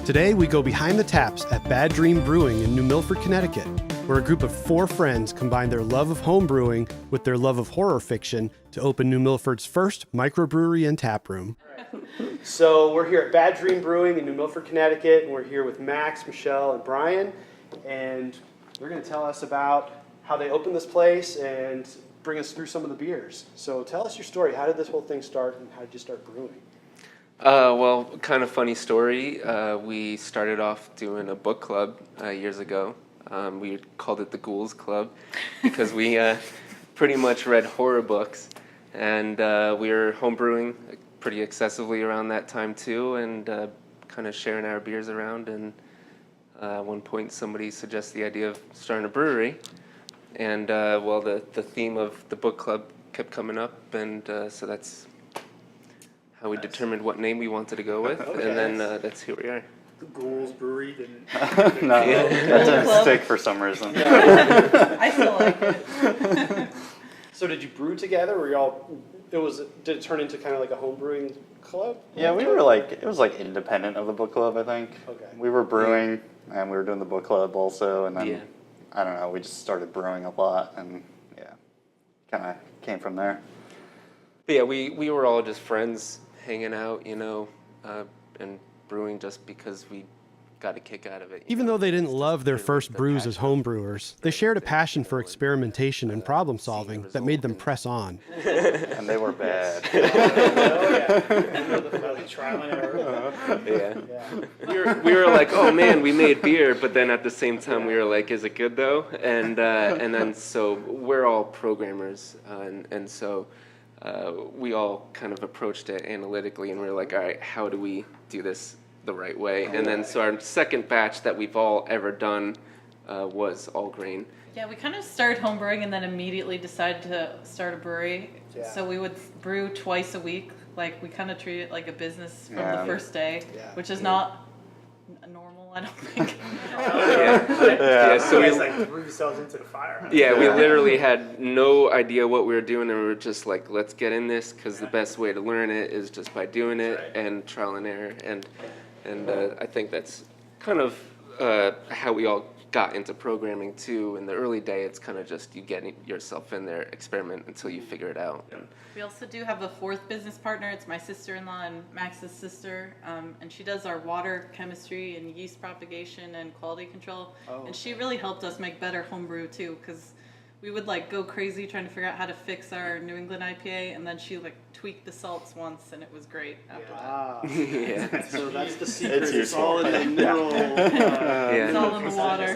Today, we go behind the taps at Bad Dream Brewing in New Milford, Connecticut, where a group of 4 friends combine their love of home brewing with their love of horror fiction to open New Milford's first microbrewery and tap room. So we're here at Bad Dream Brewing in New Milford, Connecticut, and we're here with Max, Michelle, and Brian, and they're going to tell us about how they opened this place and bring us through some of the beers. So tell us your story. How did this whole thing start, and how did you start brewing? Well, kind of funny story. We started off doing a book club years ago. We called it the Ghouls Club because we pretty much read horror books, and we were homebrewing pretty excessively around that time too, and kind of sharing our beers around. And at one point, somebody suggested the idea of starting a brewery, and well, the theme of the book club kept coming up, and so that's how we determined what name we wanted to go with, Okay. and then that's here we are. The Ghouls Brewery didn't. No, Yeah. that didn't stick for some reason. I still like it. So did you brew together, or y'all? Did it turn into kind of like a home brewing club? Yeah, we were like, it was like independent of the book club, I think. Okay. We were brewing, and we were doing the book club also, and then, Yeah. I don't know, we just started brewing a lot, and yeah, kind of came from there. But yeah, we were all just friends hanging out, you know, and brewing just because we got a kick out of it. Even though they didn't love their first brews as home brewers, they shared a passion for experimentation and problem solving that made them press on. And they were bad. Oh yeah. Really trial and error. Yeah. We were like, oh man, we made beer, but then at the same time we were like, is it good though? And then so we're all programmers, and so we all kind of approached it analytically, and we were like, all right, how do we do this the right way? And then so our second batch that we've all ever done was all grain. Yeah, we kind of started homebrewing and then immediately decided to start a brewery. Yeah. So we would brew twice a week. Like, we kind of treat it like a business from Yeah. the first day, Yeah. which is not normal, I don't think. Yeah, so So you we, guys like threw yourselves into the fire. Huh? yeah, we literally had no idea what we were doing, and we were just like, let's get in this, because the best way to learn it is just by doing it and trial and error. And I think that's kind of how we all got into programming too. In the early day, it's kind of just you getting yourself in there, experiment until you figure it out. We also do have a fourth business partner. It's my sister-in-law and Max's sister, and she does our water chemistry and yeast propagation and quality control. And she really helped us make better homebrew too, because we would like go crazy trying to figure out how to fix our New England IPA, and then she like tweaked the salts once, and it was great after that. Ah, Yeah. so that's the secret. It's It's all in the mineral. It's Yeah. all in the water.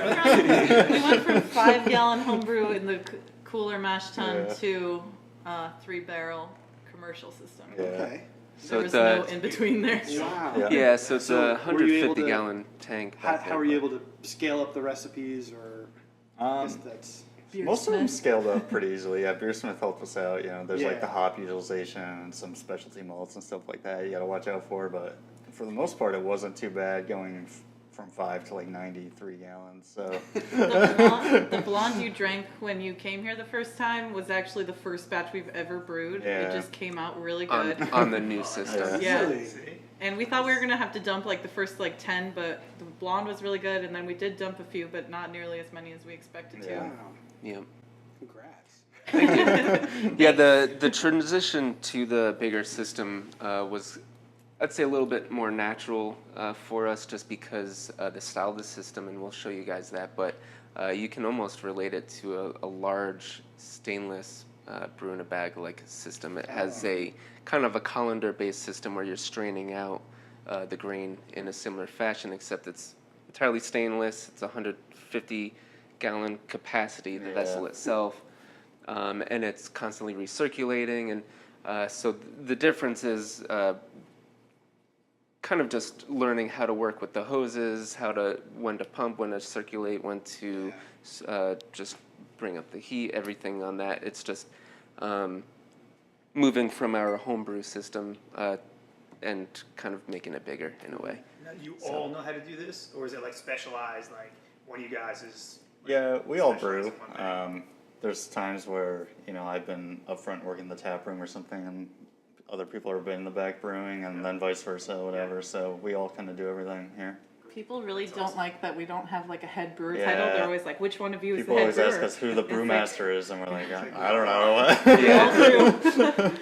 We went from 5-gallon homebrew in the cooler mash tun Yeah. to 3-barrel commercial system. Yeah. Okay. So There was it's no in between there. Wow. Yeah. yeah, so it's So a were you able to- 150-gallon tank. How, back how there, were you but- able to scale up the recipes, or I guess that's Most of them Beersmith. scaled up pretty easily. Yeah, Beersmith helped us out. You know, there's Yeah. like the hop utilization and some specialty malts and stuff like that you got to watch out for. But for the most part, it wasn't too bad going from 5 to like 93 gallons. So The blonde you drank when you came here the first time was actually the first batch we've ever brewed. Yeah. It just came out really good. on the new system. Yeah. Really? And we thought we were gonna have to dump like the first like 10, but the blonde was really good, and then we did dump a few, but not nearly as many as we expected to. Yeah. Wow. Yeah. Congrats. Yeah, the transition to the bigger system was, I'd say, a little bit more natural for us, just because the style of the system, and we'll show you guys that, but you can almost relate it to a large stainless brew in a bag like system. It has a kind of a colander-based system where you're straining out the grain in a similar fashion, except it's entirely stainless. It's 150-gallon capacity, the vessel itself. And it's constantly recirculating, and so the difference is kind of just learning how to work with the hoses, when to pump, when to circulate, when to just bring up the heat, everything on that. It's just moving from our homebrew system and kind of making it bigger in a way. Now, you all know how to do this, or is it like specialized? Like one of you guys is. Like, yeah, we all specialized brew. in one thing? There's times where, you know, I've been up front working the tap room or something, and other people have been in the back brewing, and then vice versa, whatever. So we all kind of do everything here. People really That's don't awesome. like that we don't have like a head brewer Yeah. title. They're always like, which one of you is People the head always brewer? ask us who the It's like, brewmaster is, and we're like, I don't know.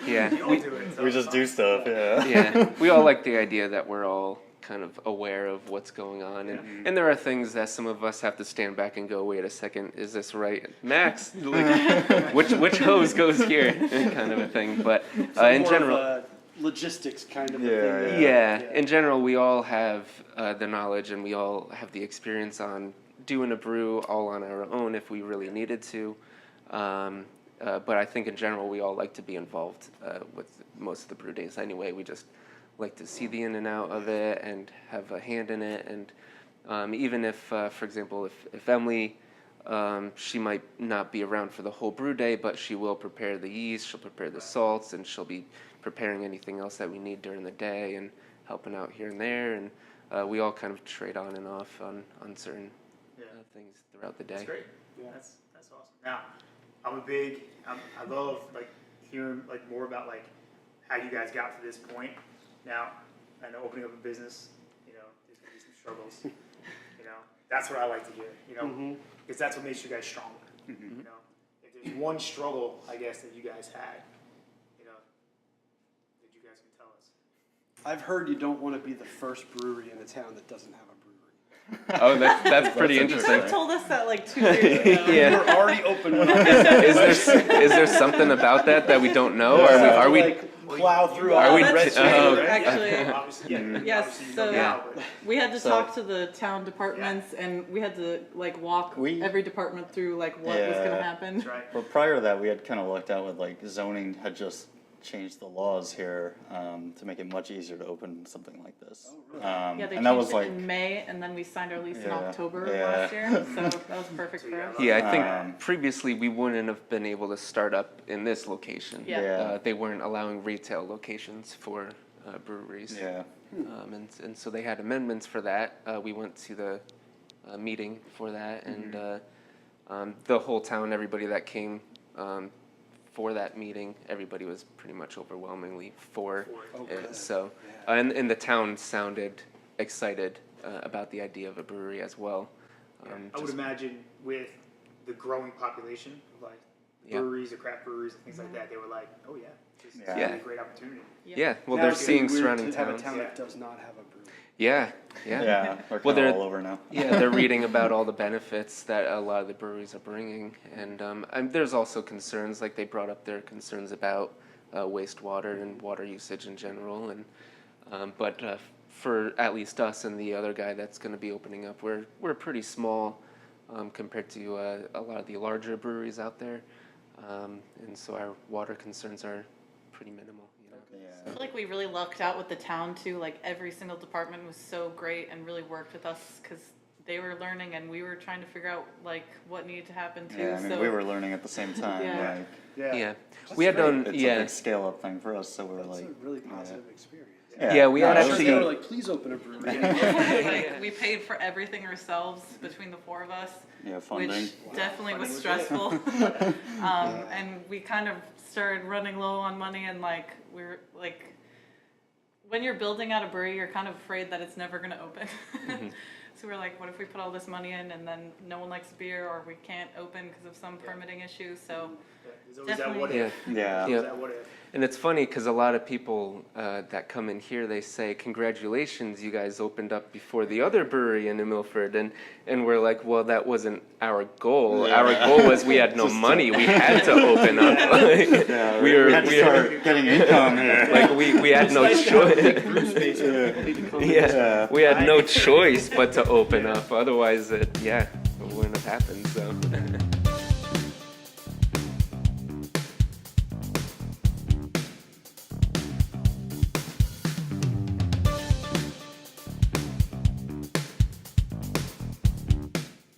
Yeah. You all do it. So We it's just fun. do stuff. Yeah. Yeah, we all like the idea that we're all kind of aware of what's going on, and there are things that some of us have to stand back and go, wait a second, is this right? Max, like, which hose goes here? Kind of a thing. But in More general, of a logistics kind of a Yeah, thing. yeah, in general, we all have the knowledge and we all have the experience on doing a brew all on our own if we really needed to. But I think in general, we all like to be involved with most of the brew days anyway. We just like to see the in and out of it and have a hand in it. And even if, for example, if Emily, she might not be around for the whole brew day, but she will prepare the yeast, she'll prepare the salts, and she'll be preparing anything else that we need during the day and helping out here and there. And we all kind of trade on and off on certain things throughout the day. That's great. Yeah, that's awesome. Now, I love like hearing like more about like how you guys got to this point. Now, I know opening up a business, you know, there's gonna be some struggles. You know, that's what I like to hear. You know, because that's what makes you guys stronger. You know, if there's one struggle, I guess that you guys had, you know, that you guys can tell us. I've heard you don't want to be the first brewery in a town that doesn't have a brewery. Oh, that's pretty You interesting. guys told us that like 2 years ago. Yeah. We're already open. When Is there something about that we don't know? Are we like plow through Are all we- the red oh, tape, okay. right? Actually, Obviously, yeah. Yes, Obviously you so- know now, but we had to So- talk to the town departments, and we had to like walk every department through like what was going to happen. that's right. Well, prior to that, we had kind of lucked out with like zoning had just changed the laws here to make it much easier to open something like this. Yeah, they And changed that was it like, in May, and then we signed our lease in Yeah, October yeah. last year, so that was perfect for us. Yeah, I think previously we wouldn't have been able to start up in this location. Yeah. Yeah. They weren't allowing retail locations for breweries. yeah, And so they had amendments for that. We went to the meeting for that, and the whole town, everybody that came for that meeting, everybody was pretty much overwhelmingly for it. So, and the town sounded excited about the idea of a brewery as well. I would imagine with the growing population of like Yeah. breweries or craft breweries and things like that, they were like, oh yeah, this is Yeah. a great opportunity. Yeah, well, Now they're it's seeing gonna be weird surrounding to have a towns. town Yeah. that does not have a brewery. Yeah. yeah. They're Well, kind they're- of all over now. Yeah, they're reading about all the benefits that a lot of the breweries are bringing, and there's also concerns, like they brought up their concerns about wastewater and water usage in general, and but for at least us and the other guy that's going to be opening up, we're pretty small compared to a lot of the larger breweries out there, and so our water concerns are pretty minimal. You know. I feel like we really lucked out with the town too. Like every single department was so great and really worked with us because they were learning and we were trying to figure out like what needed to happen too. Yeah, I mean, so we were learning at the same time. Yeah. Like, Yeah, we had done. it's a Yeah, big scale up thing for us, so we were That's like, a really positive experience. Yeah, we had it was actually- They were good. like, please open a brewery. like we paid for everything ourselves between the 4 of us, Yeah, funding. which definitely was stressful. And we kind of started running low on money, and like we were like, when you're building out a brewery, you're kind of afraid that it's never going to open. So we're like, what if we put all this money in and then no one likes beer, or we can't open because of some permitting issue? So There's always that Definitely. what yeah. if. Yeah. There's Yeah. that what if. And it's funny because a lot of people that come in here, they say, congratulations, you guys opened up before the other brewery in New Milford. And we're like, well, that wasn't our goal. Yeah. Our goal was we had no money. We had to open up. Like, Yeah, we had to start getting income here. like we had no choice. Brew space for people to come in. Yeah, we had no choice but to open up. Otherwise, it wouldn't have happened. So.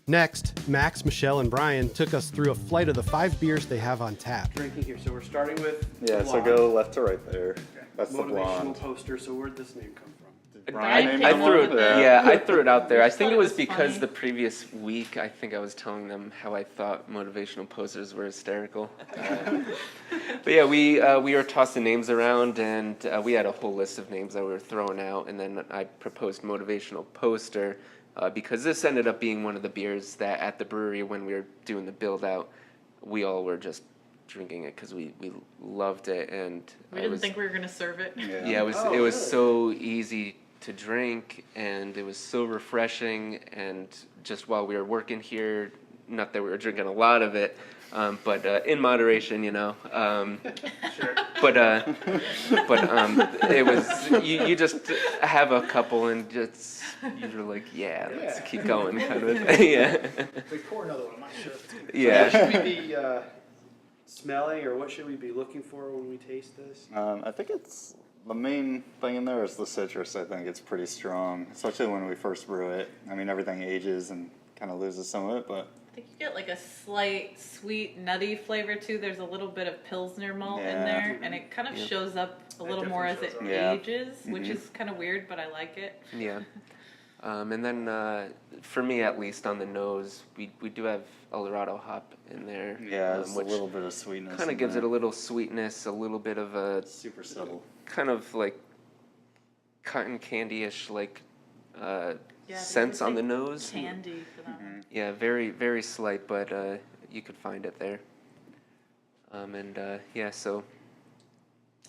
Next, Max, Michelle, and Brian took us through a flight of the 5 beers they have on tap. Drinking here, so we're starting with Yeah, so blonde. go left to right there. That's the Motivational blonde. Poster. So where'd this name come from? Brian I named threw one? it. Yeah, I threw it out there. I just think thought it it was was because funny. the previous week, I think I was telling them how I thought motivational posters were hysterical. But yeah, we were tossing names around, and we had a whole list of names that we were throwing out, and then I proposed motivational poster because this ended up being one of the beers that at the brewery when we were doing the build out, we all were just drinking it because we loved it, and We didn't think we were gonna serve it. yeah, it was Oh, it was really? so easy to drink, and it was so refreshing. And just while we were working here, not that we were drinking a lot of it, but in moderation, you know. Sure. But it was you just have a couple and just you're like, yeah, let's Yeah. keep going, kind of. Yeah, We pour another one. I'm not sure if it's gonna yeah. What should we be smelling, or what should we be looking for when we taste this? I think it's the main thing in there is the citrus. I think it's pretty strong, especially when we first brew it. I mean, everything ages and kind of loses some of it, but I think you get like a slight sweet nutty flavor too. There's a little bit of Pilsner malt in Yeah. there, and it kind of Yeah. shows up a It little more as it definitely shows up. ages, which Mhm. is kind of weird, but I like it. Yeah. And then for me at least on the nose, we do have Eldorado hop in there. yeah, it's a which little bit of sweetness. kind of in gives it there. a little sweetness, a little bit of a super subtle. kind of like cotton candy-ish like Yeah, sense they on the say nose. Candy for that one. Yeah, very very slight, but you could find it there. Yeah, so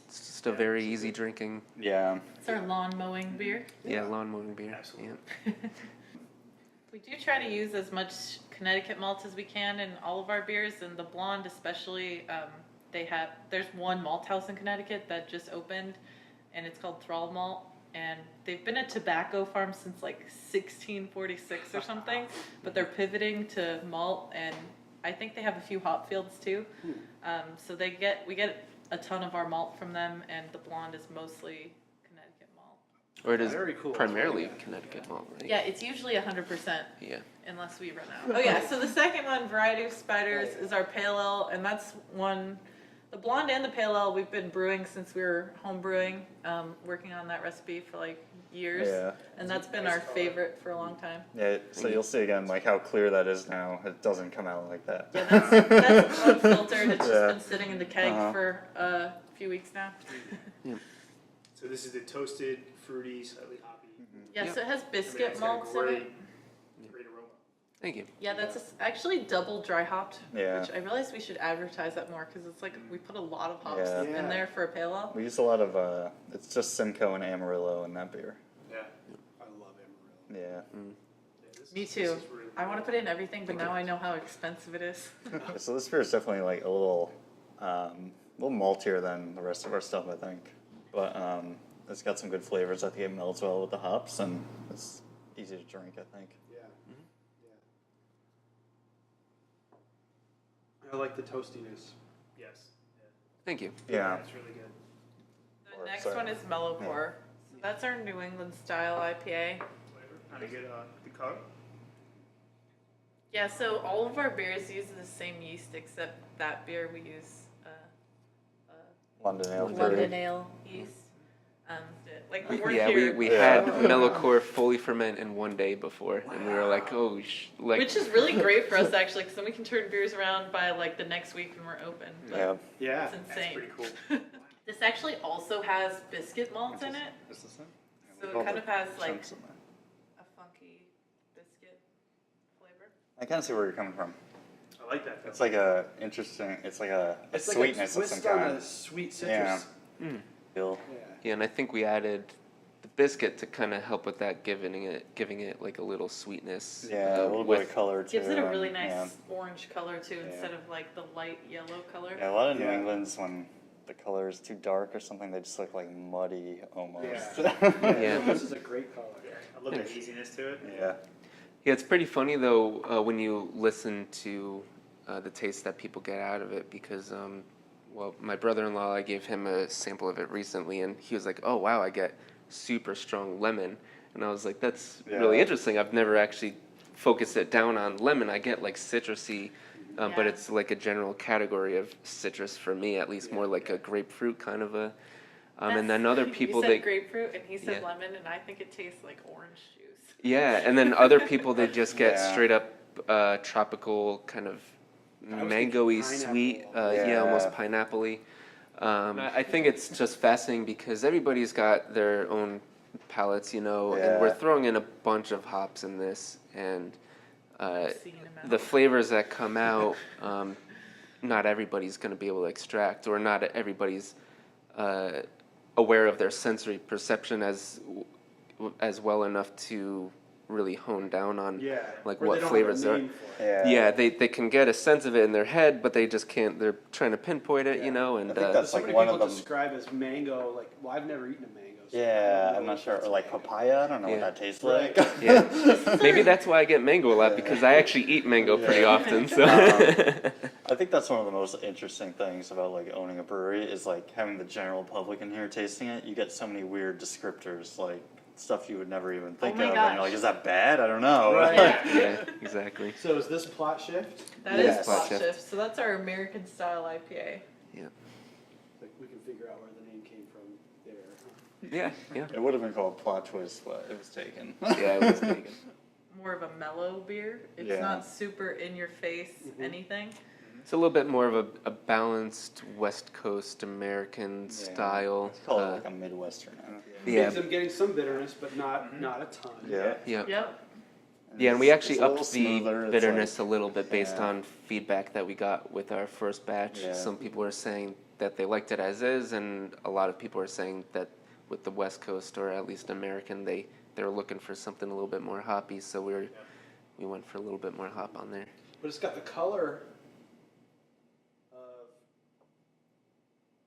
it's just a very easy drinking, Yeah, It's our lawn mowing beer. yeah, lawn mowing beer. Absolutely. Yeah. We do try to use as much Connecticut malt as we can in all of our beers, and the blonde especially. There's one malt house in Connecticut that just opened, and it's called Thrall Malt, and they've been a tobacco farm since like 1646 or something, but they're pivoting to malt, and I think they have a few hop fields too. So we get a ton of our malt from them, and the blonde is mostly Connecticut malt. Or it is Very cool. primarily Connecticut malt, right? Yeah, it's usually 100%. Yeah. Unless we run out. Oh yeah, so the second one, Variety of Spiders, is our pale ale, and that's one, the blonde and the pale ale we've been brewing since we were home brewing, working on that recipe for like years. Yeah. And that's been our favorite for a long time. yeah. So you'll see again like how clear that is now. It doesn't come out like that. Yeah, that's unfiltered. It's just Yeah. been sitting in the keg Uh-huh. for a few weeks now. So this is the toasted, fruity, slightly hoppy. Yeah, Yeah. so it has I mean, biscuit it's got a malts in it. great aroma. Thank you. Yeah, that's actually double dry hopped, Yeah. which I realized we should advertise that more because it's like we put a lot of hops Yeah. in there for a pale ale. We use a lot of it's just Simcoe and Amarillo in that beer. Yeah. I love Amarillo. Yeah. Yeah, this- Me this too. is really I want to put in everything, but now I know how expensive it is. So this beer is definitely like a little maltier than the rest of our stuff, I think. But it's got some good flavors. I think it melds well with the hops, and it's easy to drink, I think. Yeah. I like the toastiness. Yes. Yeah. Thank you. Yeah. It's really good. The next sorry. one is Mellowcore. So that's our New England style IPA. Flavor. Kind of good. The color. Yeah, so all of our beers use the same yeast, except that beer we use London Ale. London Ale yeast. Like we're Yeah, here, we Yeah. had Mellowcore fully ferment in one day before, and we were like, oh, like which is really great for us actually, because then we can turn beers around by like the next week when we're open. But Yeah. Yeah. it's That's insane. pretty cool. This actually also has biscuit malts in it, Is this it? so it kind of has like Chunks in there. a funky biscuit flavor. I kind of see where you're coming from. I like that. It's like a interesting. It's like a It's sweetness like of a some twist on kind. a sweet Yeah. citrus. Feel. yeah, and I think we added the biscuit to kind of help with that, giving it like a little sweetness. Yeah, a little with, bit of color too. Gives it a really and, nice orange color too, Yeah. instead of like the light yellow color. Yeah, a lot of New Yeah. England's when the color is too dark or something, they just look like muddy almost. Yeah. This is a great color. I love the easiness to it. Yeah. Yeah, it's pretty funny though when you listen to the taste that people get out of it, because well, my brother-in-law, I gave him a sample of it recently, and he was like, "Oh wow, I get super strong lemon," and I was like, "That's really Yeah. interesting. I've never actually focused it down on lemon. I get like citrusy." But Yeah. it's like a general category of citrus for me, at least more like a grapefruit kind of a. And then other people you said they grapefruit, and he said Yeah. lemon, and I think it tastes like orange juice. yeah, and then other people they just get Yeah. straight up tropical kind of I was mango-y thinking sweet, pineapple. yeah, almost Yeah. pineapple-y. I think it's just fascinating because everybody's got their own palates, and we're Yeah. throwing in a bunch of hops in this, and Seeing them out. the flavors that come out, not everybody's going to be able to extract, or not everybody's aware of their sensory perception as well enough to really hone down on Yeah. like or what they don't flavors have a are. name for it. Yeah. Yeah, they can get a sense of it in their head, but they just can't. They're trying to pinpoint it, Yeah. and I think that's So like many one people of them. describe as mango. Like, well, I've never eaten a mango. So I Yeah, don't I'm know not if sure. it's Or like mango. papaya. I don't know Yeah. what that tastes Right. like. yeah, maybe that's why I get mango a lot because I actually eat mango pretty Yeah. often. So I think that's one of the most interesting things about like owning a brewery is like having the general public in here tasting it. You get so many weird descriptors, like stuff you would never even think my of. And gosh. you're like, is that bad? I don't know. Right. yeah, exactly. So is this plot shift? That is Yes. Plot Shift. Shift. So that's our American style IPA. Yeah, Like we can figure out where the name came from there. Huh? yeah. It would have been called plot twist, but it was taken. Yeah, it was taken. More of a mellow beer. It's Yeah. not super in your face anything. It's a little bit more of a balanced West Coast American style. Let's call it like a Midwestern. Yeah. I'm getting some bitterness, but not a ton. Yeah. Yeah. Yep. Yeah, and we It's- actually it's a little upped the smoother, it's bitterness like- a little bit based yeah. on feedback that we got with our first batch. Yeah. Some people were saying that they liked it as is, and a lot of people are saying that with the West Coast, or at least American, they were looking for something a little bit more hoppy, so we went for a little bit more hop on there. But it's got the color of.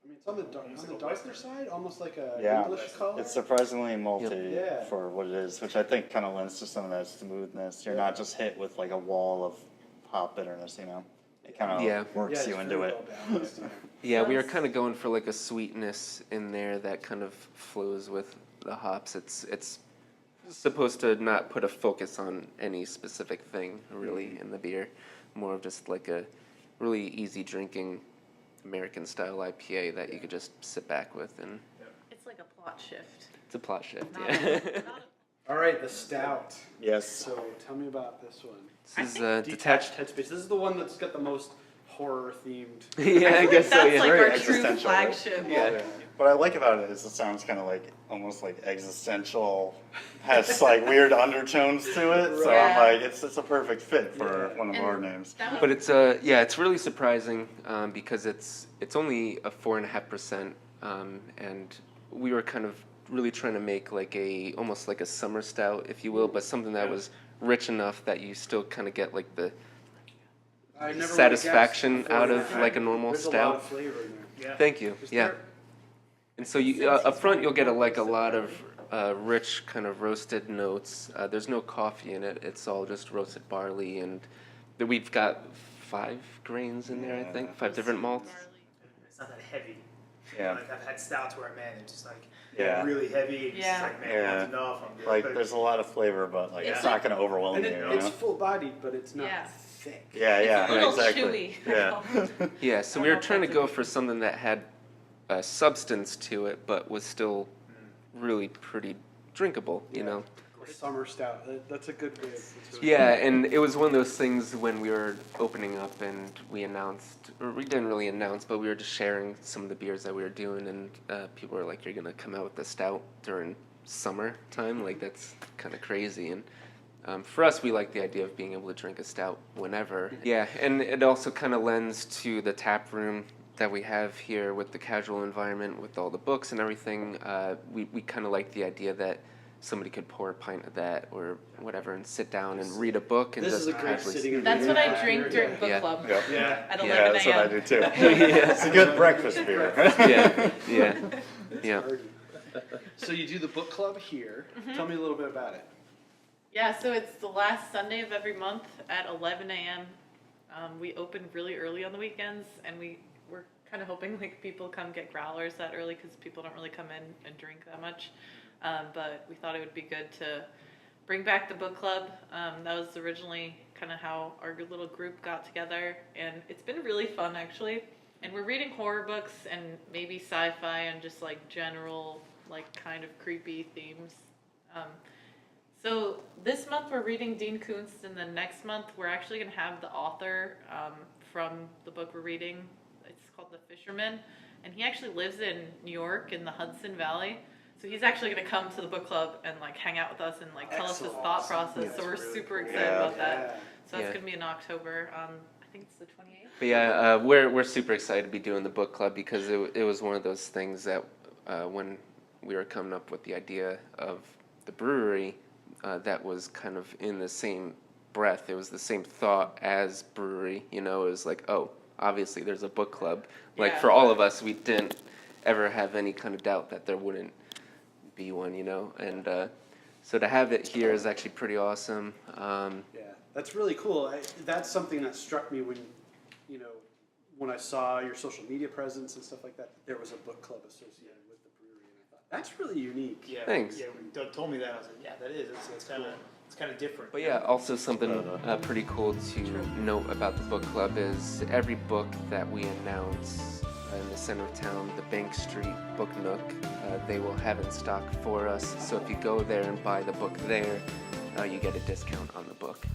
I mean, it's on the darker side, almost like a Yeah. English color. It's surprisingly malty Yeah. for what it is, which I think kind of lends to some of that smoothness. You're not just hit with like a wall of hop bitterness, It kind of Yeah. works you it's into very it. well balanced, yeah. Yeah, we were Sounds- kind of going for like a sweetness in there that kind of flows with the hops. It's supposed to not put a focus on any specific thing really in the beer, more of just like a really easy drinking American style IPA that you could just sit back with, and It's like a plot shift. it's a plot shift. Not Yeah. not All right, the stout. Yes. So tell me about this one. This is Detached Headspace. This is the one that's got the most horror themed. Yeah, I guess so. That's Yeah. like Very our true existential, right? flagship. Yeah. What I like about it is it sounds kind of like almost like existential, has like weird undertones to it. So Yeah. I'm like, it's a perfect fit for Yeah. one of And our names. that But it's it's really surprising because it's only a 4.5%, and we were kind of really trying to make like almost like a summer stout, if you will, but something that was rich enough that you still kind of get like the I never would've satisfaction guessed out before of that. like a normal There's stout. a lot of flavor in there. Yeah. Thank you. Is Yeah. there- And so you up front you'll get a lot of rich kind of roasted notes. There's no coffee in it. It's all just roasted barley, and we've got 5 grains in there. I think 5 different malts. It's not that heavy. Yeah. Like I've had stouts where, man, it's just like Yeah. really heavy. And Yeah. It's just like, man, Yeah. that's enough. I'm good. Like But there's a lot of flavor, but like it's It's not going to overwhelm And you. it's You know? full bodied, but it's not Yeah. thick. Yeah, yeah, It's a little exactly. chewy. Yeah. Yeah, so I we don't were know trying to if that's go a for something that had substance to it, but was still really pretty drinkable, you know? A summer stout. That's a good way. It's really Yeah, and it was one of those things when we were opening up and we announced, or we didn't really announce, but we were just sharing some of the beers that we were doing, and people were like, "You're gonna come out with a stout during summer time? Like that's kind of crazy." And for us, we like the idea of being able to drink a stout whenever. Yeah, and it also kind of lends to the tap room that we have here with the casual environment, with all the books and everything. We kind of like the idea that somebody could pour a pint of that or whatever and sit down and read a book and This just is a great casually. sitting and That's reading what I atmosphere. drink during book Yeah. club Yep. Yeah. at 11 Yeah, that's what I a.m. do too. Yeah. It's a good breakfast beer. Yeah. Party. So you do the book club here. Mm-hmm. Tell me a little bit about it. Yeah, so it's the last Sunday of every month at 11 a.m. We open really early on the weekends, and we're kind of hoping like people come get growlers that early because people don't really come in and drink that much. But we thought it would be good to bring back the book club. That was originally kind of how our little group got together, and it's been really fun actually. And we're reading horror books and maybe sci-fi and just like general, like kind of creepy themes. So this month we're reading Dean Koontz, and then next month we're actually going to have the author from the book we're reading. It's called The Fisherman, and he actually lives in New York in the Hudson Valley. So he's actually going to come to the book club and like hang out with us and like tell us his thought process. Yeah, so we're that's really super cool. excited about Yeah. that. So that's Yeah. going to be in October. I think it's the 28th. But yeah, we're super excited to be doing the book club because it was one of those things that when we were coming up with the idea of the brewery, that was kind of in the same breath. It was the same thought as brewery. You know, it was like, oh, obviously there's a book club. Like Yeah. for all of us, we didn't ever have any kind of doubt that there wouldn't be one. You know, and so to have it here is actually pretty awesome. Yeah, that's really cool. That's something that struck me when I saw your social media presence and stuff like that. There was a book club associated with the brewery, and I thought that's really unique. Yeah, Thanks. Yeah, when Doug told me that, I was like, yeah, that is. It's kind of different. But yeah, also something pretty cool to note about the book club is every book that we announce in the center of town, the Bank Street Book Nook, they will have in stock for us. So if you go there and buy the book there, you get a discount on the book.